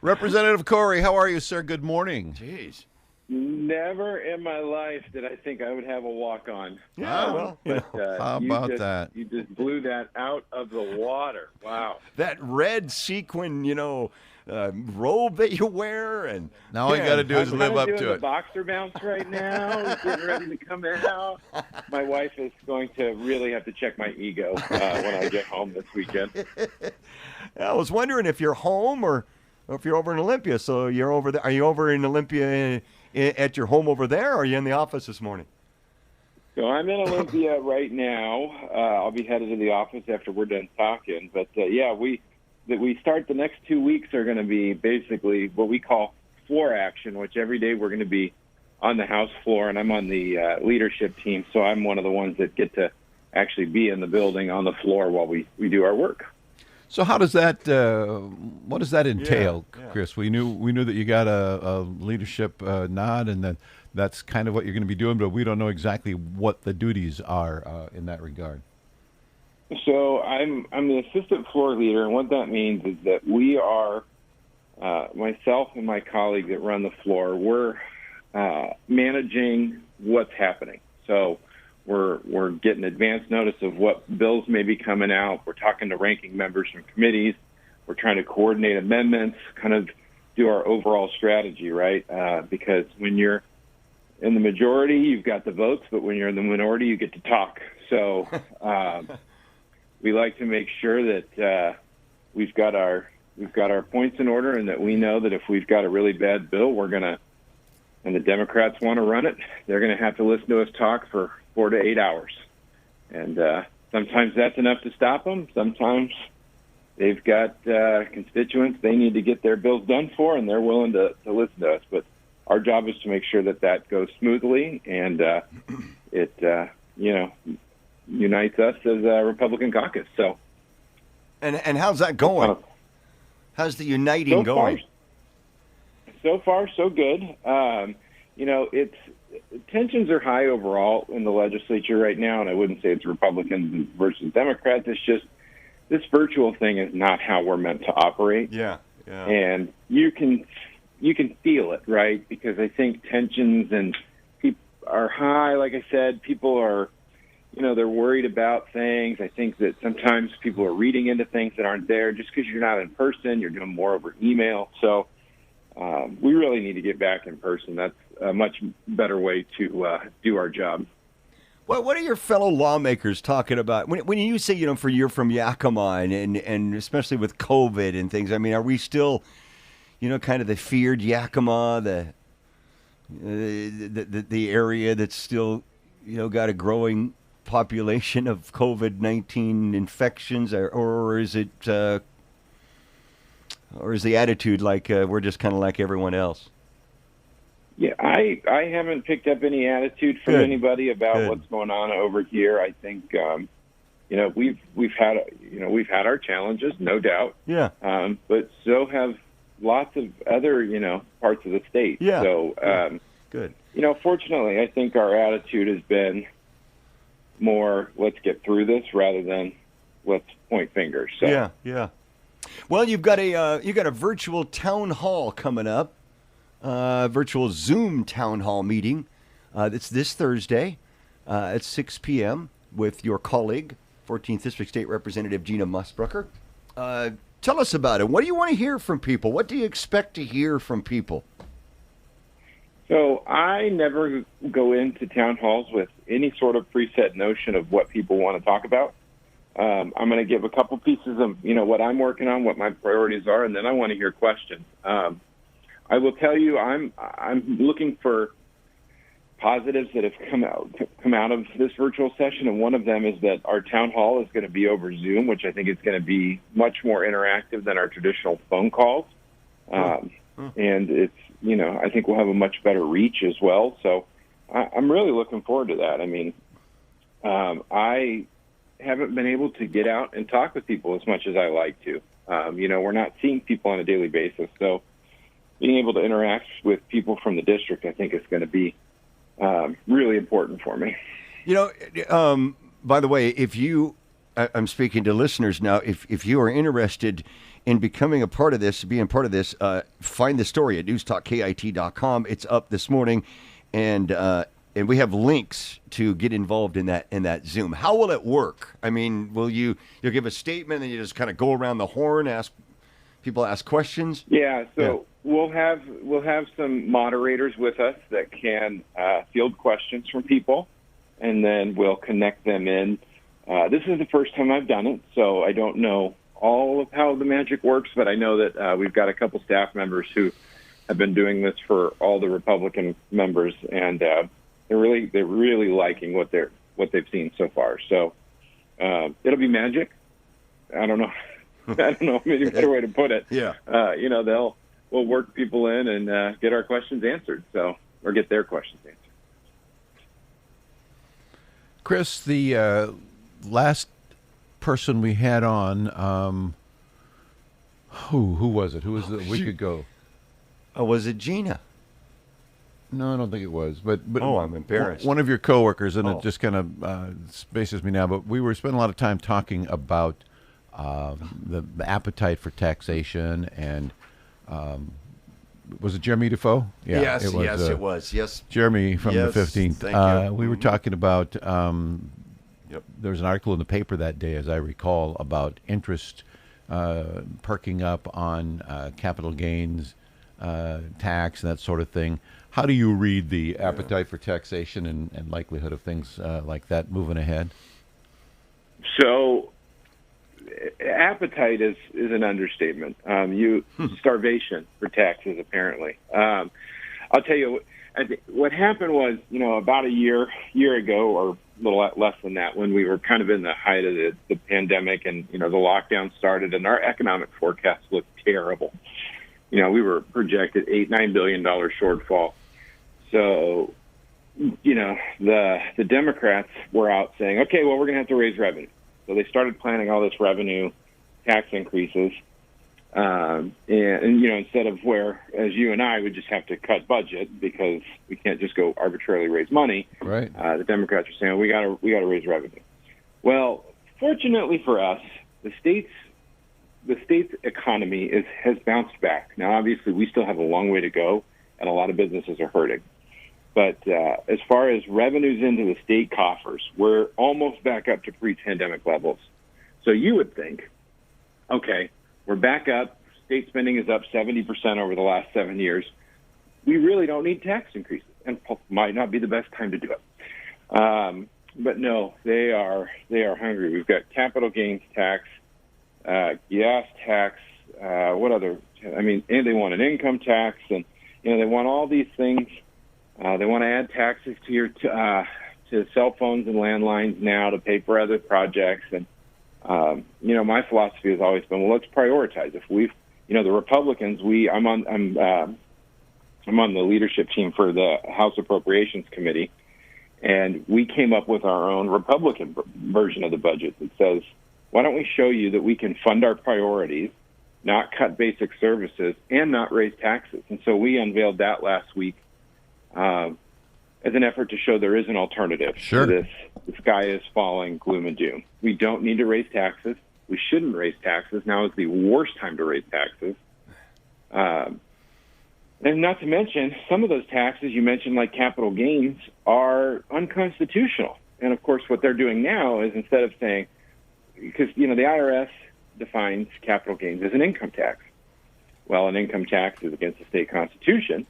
Representative Corry, how are you, sir? Good morning. Jeez. Never in my life did I think I would have a walk-on. Yeah, well, How about that? You just blew that out of the water. Wow. that red sequin, robe that you wear, and Now all you got to do is I'm live kinda up doing to the it. boxer bounce right now, getting ready to come out. My wife is going to really have to check my ego when I get home this weekend. I was wondering if you're home or if you're over in Olympia. So you're over there. Are you over in Olympia at your home over there, or are you in the office this morning? So I'm in Olympia right now. I'll be headed to the office after we're done talking. But we start the next 2 weeks are going to be basically what we call floor action, which every day we're going to be on the House floor, and I'm on the leadership team, so I'm one of the ones that get to actually be in the building on the floor while we do our work. So how does that? What does that entail, Yeah. Chris? We knew that you got a leadership nod, and that's kind of what you're going to be doing, but we don't know exactly what the duties are in that regard. So I'm the assistant floor leader, and what that means is that we are myself and my colleague that run the floor. We're managing what's happening. So we're getting advance notice of what bills may be coming out. We're talking to ranking members from committees. We're trying to coordinate amendments, kind of do our overall strategy, right? Because when you're in the majority, you've got the votes, but when you're in the minority, you get to talk. So we like to make sure that we've got our points in order, and that we know that if we've got a really bad bill, and the Democrats want to run it, they're going to have to listen to us talk for 4 to 8 hours. And sometimes that's enough to stop them. Sometimes they've got constituents they need to get their bills done for, and they're willing to listen to us. But our job is to make sure that goes smoothly, and it unites us as a Republican caucus. So, And how's that going? How's the uniting going? So far, so good. Tensions are high overall in the legislature right now, and I wouldn't say it's Republicans versus Democrats. It's just this virtual thing is not how we're meant to operate. Yeah. And you can feel it, right? Because I think tensions and people are high. Like I said, people are, they're worried about things. I think that sometimes people are reading into things that aren't there just because you're not in person. You're doing more over email. So we really need to get back in person. That's a much better way to do our job. Well, what are your fellow lawmakers talking about when you say you're from Yakima and especially with COVID and things? I mean, are we still, kind of the feared Yakima, the area that's still, got a growing population of COVID-19 infections, or is it, or is the attitude like we're just kind of like everyone else? Yeah, I haven't picked up any attitude from anybody about what's going on over here. I think we've had our challenges, no doubt. Yeah. But so have lots of other parts of the state. Yeah. So good. Fortunately, I think our attitude has been more let's get through this rather than let's point fingers. So. Yeah. Well, you've got a virtual town hall coming up. Virtual Zoom town hall meeting. It's this Thursday at 6 p.m. with your colleague, 14th District State Representative Gina Musbrucker. Tell us about it. What do you want to hear from people? What do you expect to hear from people? So I never go into town halls with any sort of preset notion of what people want to talk about. I'm going to give a couple pieces of what I'm working on, what my priorities are, and then I want to hear questions. I will tell you, I'm looking for positives that have come out of this virtual session, and one of them is that our town hall is going to be over Zoom, which I think is going to be much more interactive than our traditional phone calls. And it's I think we'll have a much better reach as well. So I'm really looking forward to that. I mean, I haven't been able to get out and talk with people as much as I like to. We're not seeing people on a daily basis, so being able to interact with people from the district, I think, is going to be really important for me. By the way, I'm speaking to listeners now, if you are interested in becoming a part of this, being part of this, find the story at newstalkkit.com. It's up this morning, and we have links to get involved in that Zoom. How will it work? I mean, you'll give a statement and you just kind of go around the horn, ask questions? Yeah, so we'll have some moderators with us that can field questions from people, and then we'll connect them in. This is the first time I've done it, so I don't know all of how the magic works, but I know that we've got a couple staff members who have been doing this for all the Republican members, and they're really liking what they've seen so far. So it'll be magic. I don't know. I don't know any better way to put it. Yeah. We'll work people in and get our questions answered. Or get their questions answered. Chris, the last person we had on, who was it? Who was it a week ago? Oh, was it Gina? No, I don't think it was. But I'm embarrassed. One of your coworkers, and it just kind of spaces me now. But we were spending a lot of time talking about the appetite for taxation, and was it Jeremy Defoe? Yeah, yes, it was. Yes, Jeremy from the 15th. Thank you. We were talking about. There was an article in the paper that day, as I recall, about interest perking up on capital gains tax and that sort of thing. How do you read the appetite for taxation and likelihood of things like that moving ahead? So, appetite is an understatement. Starvation for taxes, apparently. I'll tell you what happened was, about a year ago, or a little less than that, when we were kind of in the height of the pandemic, and the lockdown started, and our economic forecast looked terrible. We were projected $8-9 billion shortfall. So, the Democrats were out saying, okay, well, we're going to have to raise revenue. So they started planning all this revenue tax increases. And instead of where, as you and I would just have to cut budget because we can't just go arbitrarily raise money. Right. The Democrats are saying, we got to raise revenue. Well, fortunately for us, the state's economy has bounced back. Now, obviously, we still have a long way to go, and a lot of businesses are hurting. But as far as revenues into the state coffers, we're almost back up to pre-pandemic levels. So you would think, okay, we're back up. State spending is up 70% over the last 7 years. We really don't need tax increases, and might not be the best time to do it. But no, they are hungry. We've got capital gains tax, gas tax, what other? I mean, and they want an income tax, and they want all these things. They want to add taxes to cell phones and landlines now to pay for other projects. And my philosophy has always been, well, let's prioritize. If the Republicans, I'm on the leadership team for the House Appropriations Committee, and we came up with our own Republican version of the budget that says, why don't we show you that we can fund our priorities, not cut basic services, and not raise taxes? And so we unveiled that last week as an effort to show there is an alternative to this. The sky is falling, gloom and doom. We don't need to raise taxes. We shouldn't raise taxes. Now is the worst time to raise taxes. And not to mention, some of those taxes you mentioned, like capital gains, are unconstitutional. And, of course, what they're doing now is instead of saying, because, the IRS defines capital gains as an income tax. Well, an income tax is against the state constitution.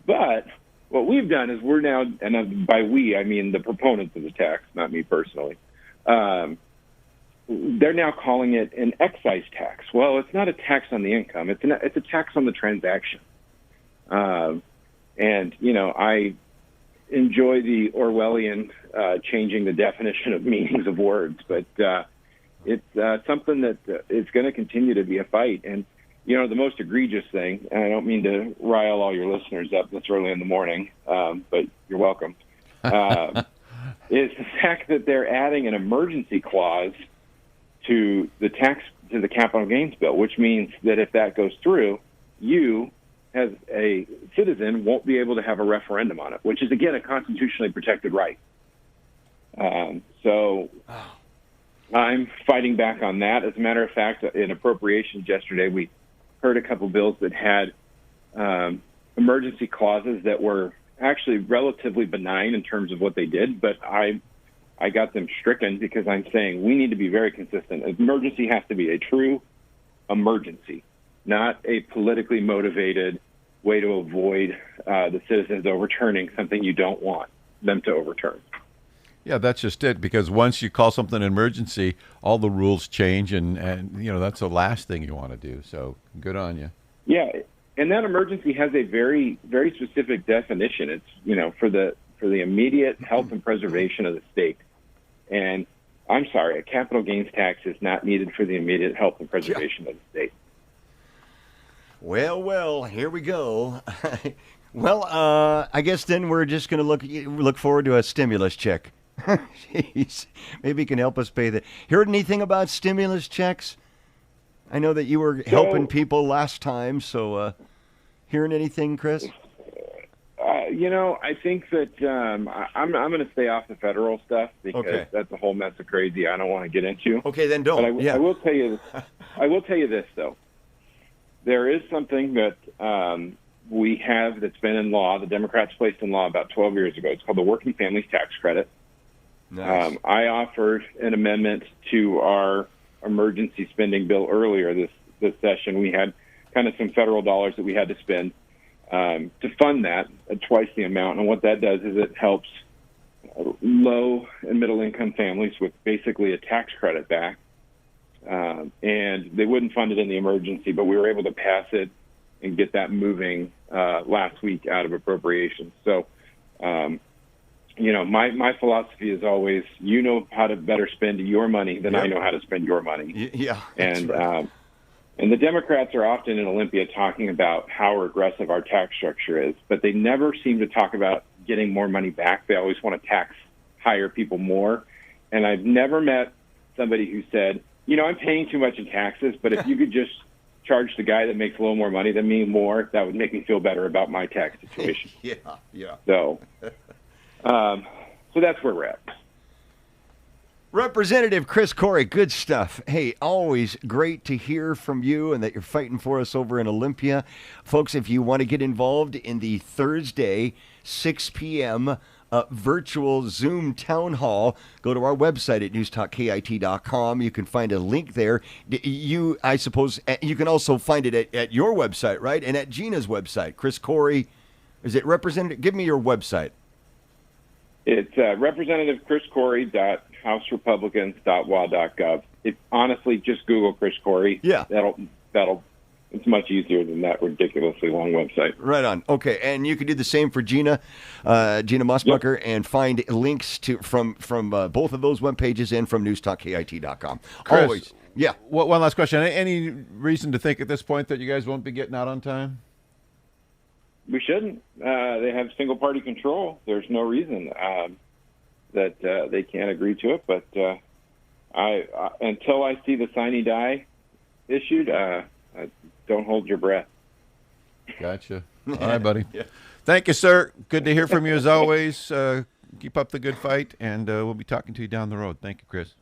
But what we've done is we're now, and by we, I mean the proponents of the tax, not me personally, they're now calling it an excise tax. Well, it's not a tax on the income. It's a tax on the transaction. I enjoy the Orwellian changing the definition of meanings of words, but it's something that is going to continue to be a fight. And, the most egregious thing, and I don't mean to rile all your listeners up this early in the morning, but you're welcome, is the fact that they're adding an emergency clause to the capital gains bill, which means that if that goes through, you, as a citizen, won't be able to have a referendum on it, which is, again, a constitutionally protected right. I'm fighting back on that. As a matter of fact, in appropriations yesterday, we heard a couple bills that had emergency clauses that were actually relatively benign in terms of what they did, but I got them stricken because I'm saying we need to be very consistent. Emergency has to be a true emergency, not a politically motivated way to avoid the citizens overturning something you don't want them to overturn. Yeah, that's just it. Because once you call something an emergency, all the rules change, and that's the last thing you want to do. So good on you. Yeah, and that emergency has a very, very specific definition. It's for the immediate health and preservation of the state. And I'm sorry, a capital gains tax is not needed for the immediate health and preservation of the state. Well, here we go. Well, I guess then we're just going to look forward to a stimulus check. Jeez, maybe you can help us pay that. Heard anything about stimulus checks? I know that you were helping people last time, so hearing anything, Chris? I think that I'm going to stay off the federal stuff because that's a whole mess of crazy I don't want to get into. Okay, then don't. But I will tell you. I will tell you this though. There is something that we have that's been in law. The Democrats placed in law about 12 years ago. It's called the Working Families Tax Credit. Nice. I offered an amendment to our emergency spending bill earlier this session. We had kind of some federal dollars that we had to spend to fund that at twice the amount. And what that does is it helps low and middle income families with basically a tax credit back. And they wouldn't fund it in the emergency, but we were able to pass it and get that moving last week out of appropriations. So, my philosophy is always, you know how to better spend your money than I know how to spend your money. Yeah. And right. And the Democrats are often in Olympia talking about how regressive our tax structure is, but they never seem to talk about getting more money back. They always want to tax higher people more. And I've never met somebody who said, I'm paying too much in taxes, but if you could just charge the guy that makes a little more money than me more, that would make me feel better about my tax situation. Yeah. So that's where we're at. Representative Chris Corry, good stuff. Hey, always great to hear from you and that you're fighting for us over in Olympia. Folks, if you want to get involved in the Thursday, 6 p.m. Virtual Zoom town hall, go to our website at newstalkkit.com. You can find a link there. I suppose you can also find it at your website, right? And at Gina's website. Chris Corry, is it Representative? Give me your website. It's representativechriscorry.houserepublicans.wa.gov. Honestly, just Google Chris Corry. Yeah. That'll. It's much easier than that ridiculously long website. Right on. Okay, and you can do the same for Gina Mossbucker, and find links from both of those web pages and from newstalkkit.com. Chris, always. Yeah. One last question. Any reason to think at this point that you guys won't be getting out on time? We shouldn't. They have single-party control. There's no reason that they can't agree to it. But until I see the sine die issued, don't hold your breath. Gotcha. All right, buddy. Yeah. Thank you, sir. Good to hear from you as always. Keep up the good fight, and we'll be talking to you down the road. Thank you, Chris.